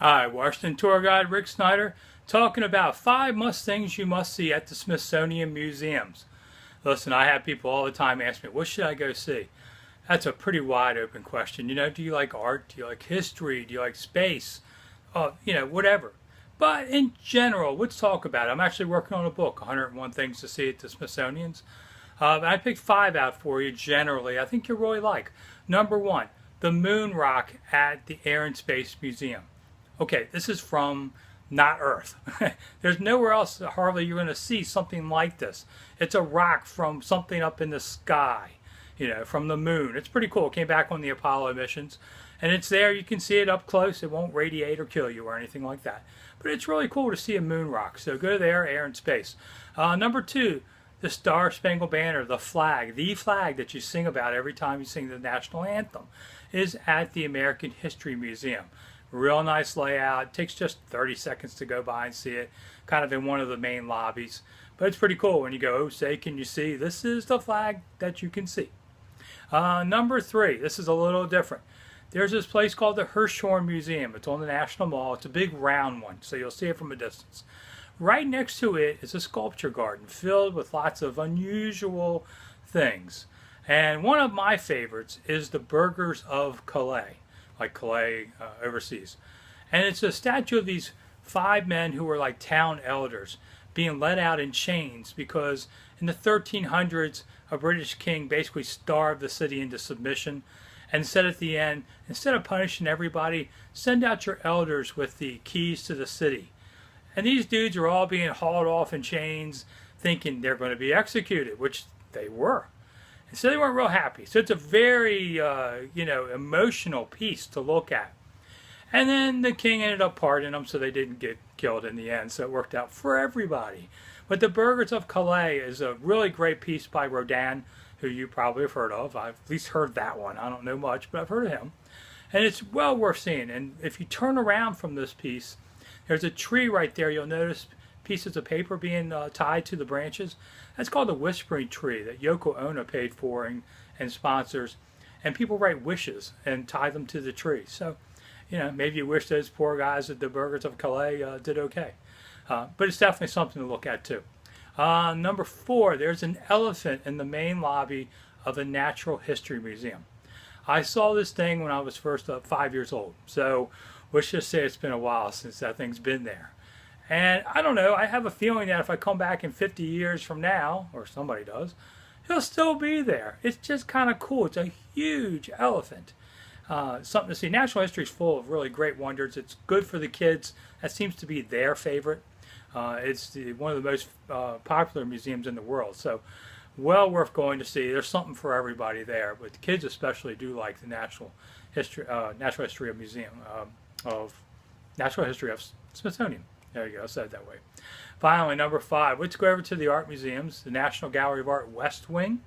Hi, Washington tour guide Rick Snider talking about 5 things you must see at the Smithsonian museums. Listen, I have people all the time ask me, what should I go see? That's a pretty wide open question. Do you like art? Do you like history? Do you like space? Whatever. But in general, let's talk about it. I'm actually working on a book, 101 Things to See at the Smithsonian's. I picked 5 out for you generally. I think you'll really like. Number 1, the moon rock at the Air and Space Museum. Okay, this is from not Earth. There's nowhere else hardly you're going to see something like this. It's a rock from something up in the sky, from the moon. It's pretty cool. It came back on the Apollo missions. And it's there. You can see it up close. It won't radiate or kill you or anything like that. But it's really cool to see a moon rock. So go there, Air and Space. Number 2, the Star Spangled Banner, the flag that you sing about every time you sing the national anthem, is at the American History Museum. Real nice layout. It takes just 30 seconds to go by and see it, kind of in one of the main lobbies. But it's pretty cool when you go, say, can you see? This is the flag that you can see. Number 3, this is a little different. There's this place called the Hirshhorn Museum. It's on the National Mall. It's a big round one, so you'll see it from a distance. Right next to it is a sculpture garden filled with lots of unusual things. And one of my favorites is the Burghers of Calais, like Calais overseas. And it's a statue of these 5 men who were like town elders being let out in chains because in the 1300s a British king basically starved the city into submission and said at the end, instead of punishing everybody, send out your elders with the keys to the city. And these dudes are all being hauled off in chains thinking they're going to be executed, which they were. And so they weren't real happy. So it's a very, emotional piece to look at. And then the king ended up pardoning them so they didn't get killed in the end. So it worked out for everybody. But the Burghers of Calais is a really great piece by Rodin, who you probably have heard of. I've at least heard that one. I don't know much, but I've heard of him. And it's well worth seeing. And if you turn around from this piece, there's a tree right there. You'll notice pieces of paper being tied to the branches. That's called the whispering tree that Yoko Ono paid for and sponsors. And people write wishes and tie them to the tree. So, maybe you wish those poor guys at the Burghers of Calais did okay. But it's definitely something to look at too. Number 4, there's an elephant in the main lobby of the Natural History Museum. I saw this thing when I was first 5 years old. So let's just say it's been a while since that thing's been there. And I don't know, I have a feeling that if I come back in 50 years from now, or somebody does, he'll still be there. It's just kind of cool. It's a huge elephant. Something to see. Natural history is full of really great wonders. It's good for the kids. That seems to be their favorite. It's one of the most popular museums in the world. So well worth going to see. There's something for everybody there. But the kids especially do like the Natural History of Smithsonian. There you go, I said it that way. Finally, number 5, let's go over to the art museums, the National Gallery of Art West Wing.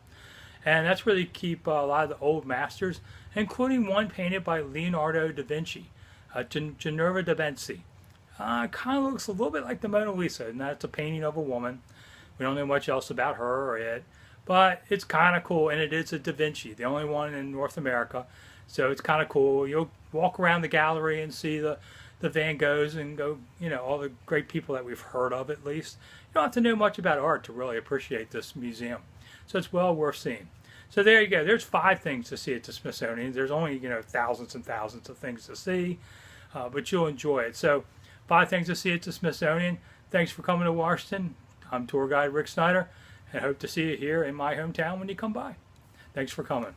And that's where they keep a lot of the old masters, including one painted by Leonardo da Vinci, Ginevra da Benci. Kind of looks a little bit like the Mona Lisa, and that's a painting of a woman. We don't know much else about her or it, but it's kind of cool, and it is a da Vinci, the only one in North America. So it's kind of cool. You'll walk around the gallery and see the Van Goghs and go, all the great people that we've heard of at least. You don't have to know much about art to really appreciate this museum. So it's well worth seeing. So there you go. There's 5 things to see at the Smithsonian. There's only, thousands and thousands of things to see, but you'll enjoy it. So 5 things to see at the Smithsonian. Thanks for coming to Washington. I'm tour guide Rick Snider, and hope to see you here in my hometown when you come by. Thanks for coming.